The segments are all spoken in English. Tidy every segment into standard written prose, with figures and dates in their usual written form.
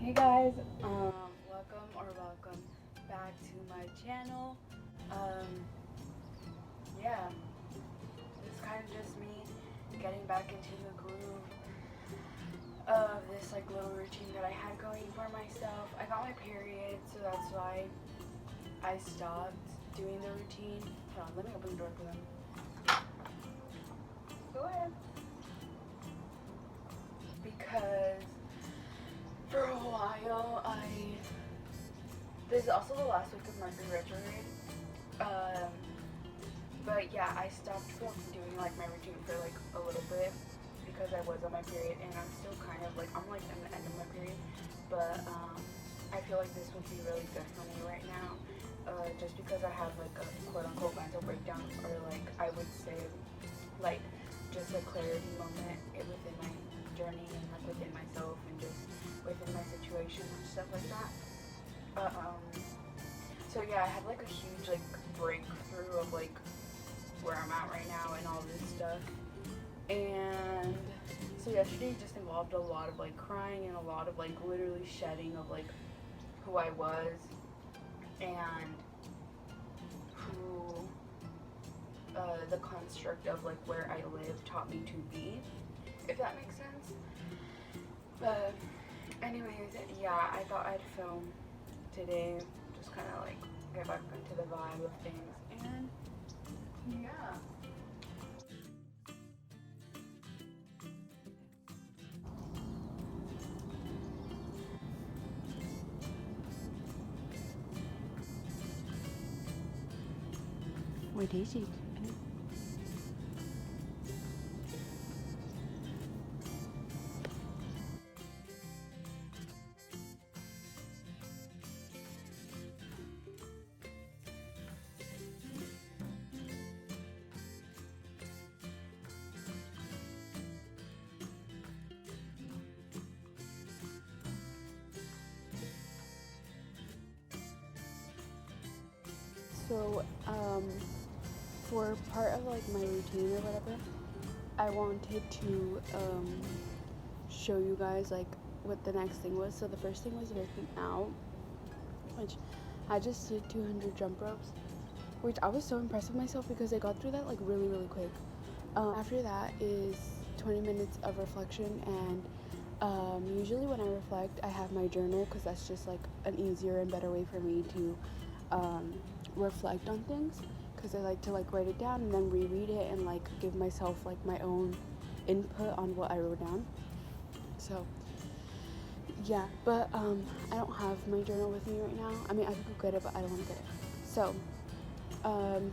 Hey guys, welcome back to my channel. Yeah, it's kind of just me getting back into the groove of this like little routine that I had going for myself. I got my period, so that's why I stopped doing the routine. Hold on, let me open the door for them. Go ahead. Because for a while, this is also the last week of Mercury retrograde. But yeah, I stopped doing like my routine for like a little bit because I was on my period, and I'm still kind of like, I'm like in the end of my period, but I feel like this would be really good for me right now, just because I have like a quote-unquote mental breakdown, or like I would say like just a clarity moment within my journey and like within myself and just within my situation and stuff like that. So yeah, I had like a huge like breakthrough of like where I'm at right now and all this stuff. And so yesterday just involved a lot of like crying and a lot of like literally shedding of like who I was and who the construct of like where I live taught me to be, if that makes sense. But anyways, yeah, I thought I'd film today, just kind of like get back into the vibe of things, and yeah. Where is it? So, for part of like my routine or whatever, I wanted to show you guys like what the next thing was. So the first thing was working out, which I just did 200 jump ropes, which I was so impressed with myself because I got through that like really quick. After that is 20 minutes of reflection, and usually when I reflect, I have my journal because that's just like an easier and better way for me to reflect on things, because I like to like write it down and then reread it and like give myself like my own input on what I wrote down. So yeah, but I don't have my journal with me right now. I mean, I could go get it, but I don't want to get it. So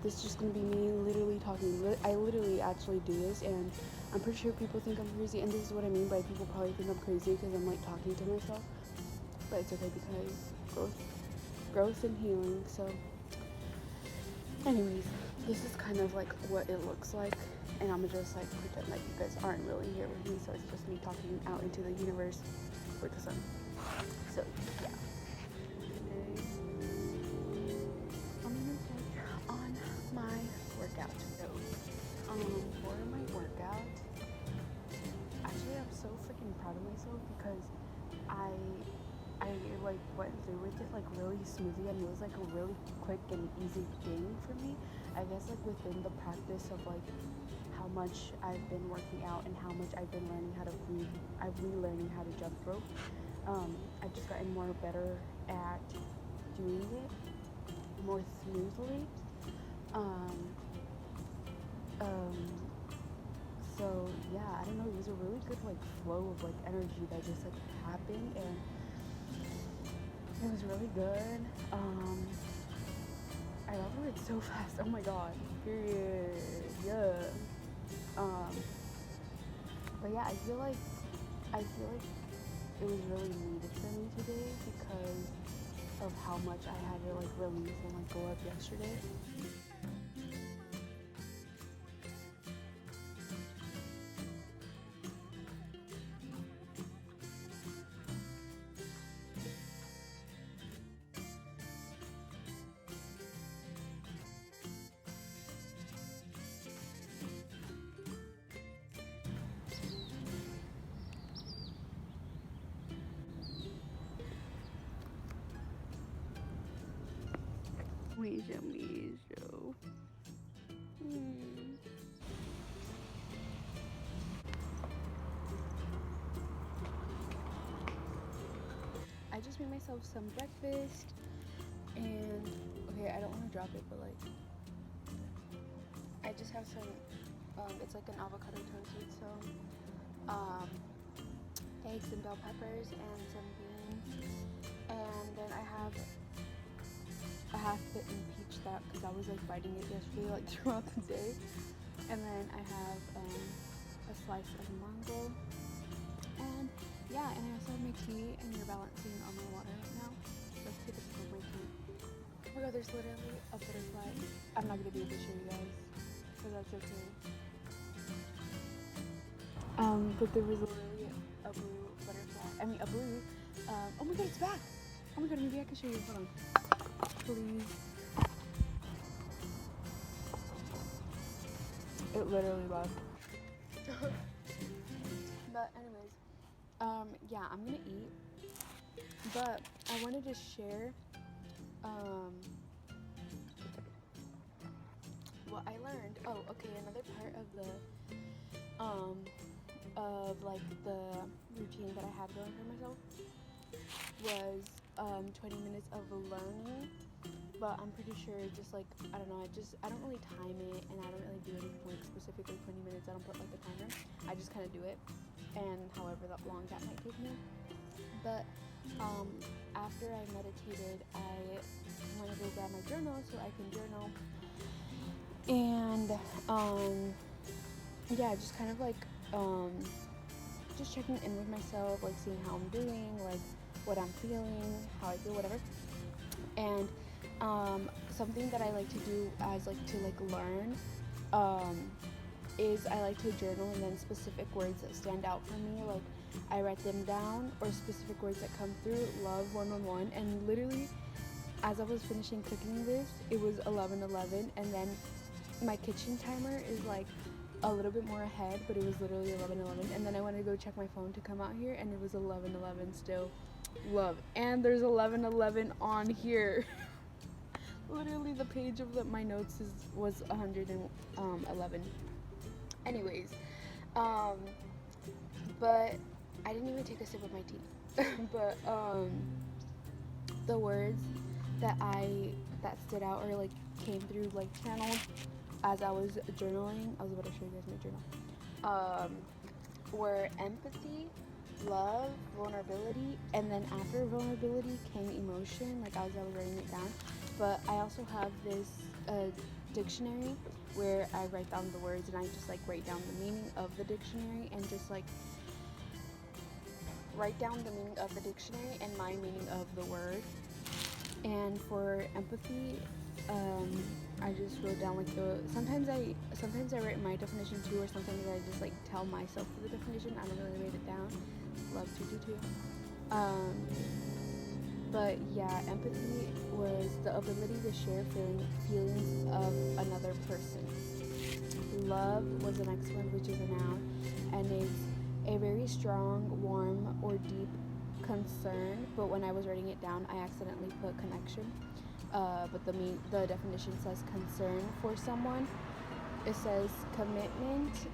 this is just gonna be me literally talking. I literally actually do this, and I'm pretty sure people think I'm crazy, and this is what I mean by people probably think I'm crazy because I'm like talking to myself, but it's okay because growth and healing. So anyways, this is kind of like what it looks like, and I'm gonna just like pretend like you guys aren't really here with me, so it's just me talking out into the universe with the sun. So yeah, today I'm gonna take on my workout. So for my workout, actually I'm so freaking proud of myself because I like went through with it like really smoothly, and it was like a really quick and easy thing for me. I guess like within the practice of like how much I've been working out and how much I've been learning how to relearning how to jump rope. I've just gotten more better at doing it more smoothly. So yeah, I don't know, it was a really good like flow of like energy that just like happened, and it was really good. I got through it so fast. Oh my god. Period. Yeah. But yeah, I feel like it was really needed for me today because of how much I had to like release and like go up yesterday. me. So. I just made myself some breakfast, and okay, I don't want to drop it, but like, I just have some. It's like an avocado toast with some eggs and bell peppers and some beans, and then I have a half-bitten peach that because I was like biting it yesterday like throughout the day, and then I have a slice of mango, and yeah, and I also have my tea, and you're balancing on my water right now. Let's take a sip of my tea. Oh my god, there's literally a butterfly. I'm not gonna be able to show you guys, so that's okay. But there was literally a blue butterfly. I mean, a blue. Oh my god, it's back! Oh my god, maybe I can show you. Hold on. Please. It literally left. But anyways, yeah, I'm gonna eat. But I wanted to share what I learned. Oh, okay, another part of like the routine that I had going for myself was 20 minutes of learning, but I'm pretty sure just like, I don't know, I don't really time it, and I don't really do anything like specifically 20 minutes. I don't put like a timer. I just kind of do it, and however that long that might take me. But after I meditated, I want to go grab my journal so I can journal, and yeah, just kind of like just checking in with myself, like seeing how I'm doing, like what I'm feeling, how I feel, whatever. And something that I like to do as like to like learn is I like to journal, and then specific words that stand out for me, like I write them down, or specific words that come through. Love 111, and literally as I was finishing cooking this, it was 11:11, and then my kitchen timer is like a little bit more ahead, but it was literally 11:11, and then I went to go check my phone to come out here, and it was 11:11 still. Love, and there's 11:11 on here. Literally the page of my notes was 111. Anyways, but I didn't even take a sip of my tea. But the words that stood out or like came through like channeled as I was journaling, I was about to show you guys my journal, were empathy, love, vulnerability, and then after vulnerability came emotion, like as I was writing it down. But I also have this dictionary where I write down the words, and I just like write down the meaning of the dictionary, and just like write down the meaning of the dictionary and my meaning of the word. And for empathy, I just wrote down like sometimes I write my definition too, or sometimes I just like tell myself the definition. I don't really write it down. Love to do too. But yeah, empathy was the ability to share feelings of another person. Love was the next one, which is a noun, and it's a very strong, warm, or deep concern. But when I was writing it down, I accidentally put connection. But the definition says concern for someone. It says commitment,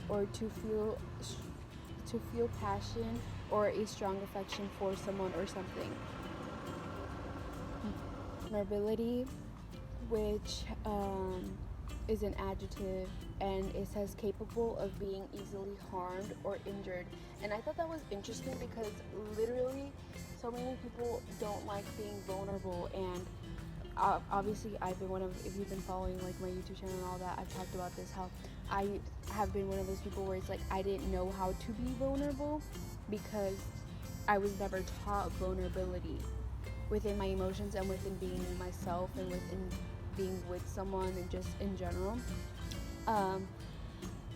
or to feel passion or a strong affection for someone or something. Vulnerability, which is an adjective, and it says capable of being easily harmed or injured. And I thought that was interesting because literally so many people don't like being vulnerable, and obviously I've been one of, if you've been following like my YouTube channel and all that, I've talked about this, how I have been one of those people where it's like I didn't know how to be vulnerable because I was never taught vulnerability within my emotions and within being myself and within being with someone and just in general.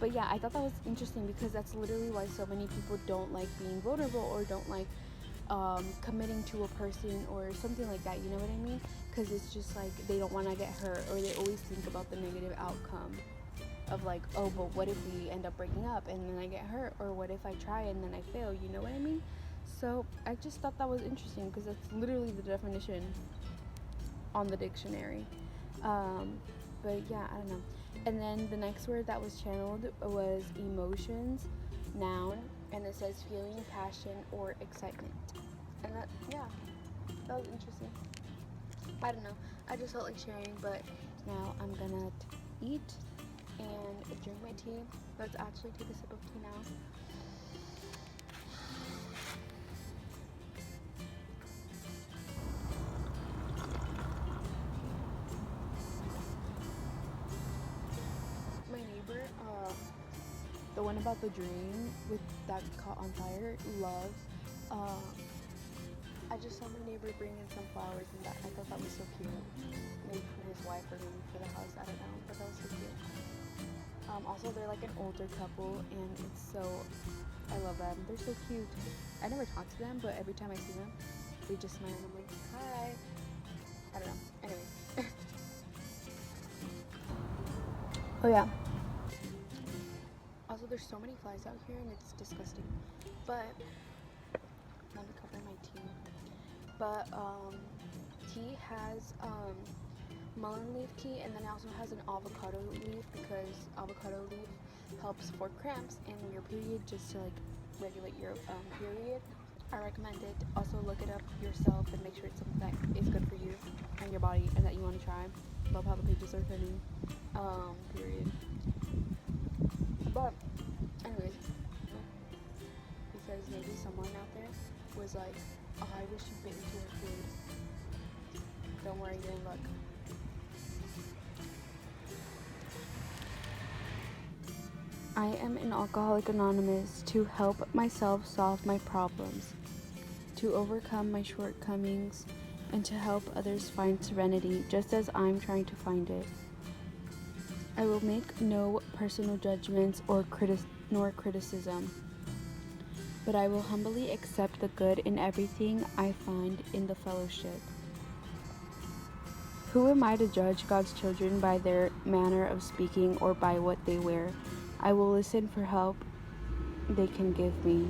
But yeah, I thought that was interesting because that's literally why so many people don't like being vulnerable or don't like committing to a person or something like that, you know what I mean? Because it's just like they don't want to get hurt, or they always think about the negative outcome of like, oh, but what if we end up breaking up and then I get hurt, or what if I try and then I fail, you know what I mean? So I just thought that was interesting because that's literally the definition on the dictionary. But yeah, I don't know. And then the next word that was channeled was emotions, noun, and it says feeling, passion, or excitement. And that, yeah, that was interesting. I don't know. I just felt like sharing, but now I'm gonna eat and drink my tea. Let's actually take a sip of tea now. My neighbor, the one about the drain with that caught on fire, love. I just saw my neighbor bring in some flowers, and that I thought that was so cute. Maybe for his wife or maybe for the house, I don't know, but that was so cute. Also, they're like an older couple, and it's so, I love them. They're so cute. I never talk to them, but every time I see them, they just smile, and I'm like, hi. I don't know. Anyways. Oh yeah. Also, there's so many flies out here, and it's disgusting. But let me cover my tea. But tea has mullein leaf tea, and then it also has an avocado leaf, because avocado leaf helps for cramps and your period, just to like regulate your period. I recommend it. Also look it up yourself and make sure it's something that is good for you and your body and that you want to try. Love how the pages are turning. Period. But anyways, because maybe someone out there was like, oh, I wish you bit into her food. Don't worry, you're in luck. I am an Alcoholic Anonymous to help myself solve my problems, to overcome my shortcomings, and to help others find serenity just as I'm trying to find it. I will make no personal judgments or criticism, but I will humbly accept the good in everything I find in the fellowship. Who am I to judge God's children by their manner of speaking or by what they wear? I will listen for help they can give me.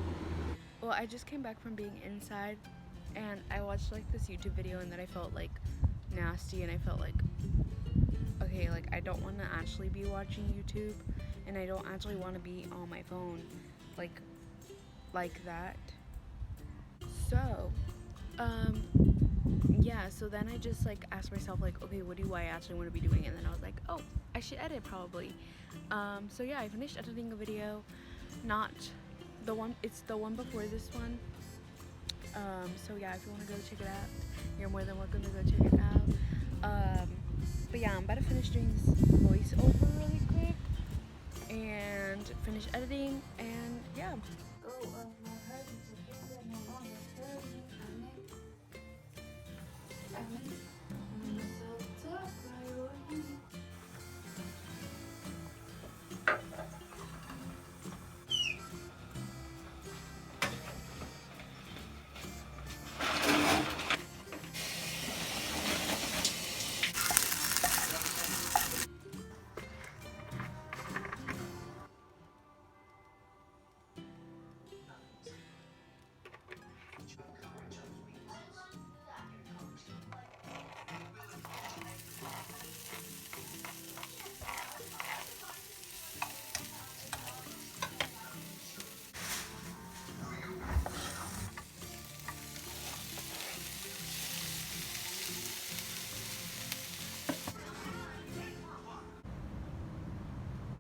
Well, I just came back from being inside, and I watched like this YouTube video, and then I felt like nasty, and I felt like, okay, like I don't want to actually be watching YouTube, and I don't actually want to be on my phone like that. So yeah, so then I just like asked myself like, okay, what do I actually want to be doing? And then I was like, oh, I should edit probably. So yeah, I finished editing a video, not the one, it's the one before this one. So yeah, if you want to go check it out, you're more than welcome to go check it out. But yeah, I'm about to finish doing this voiceover really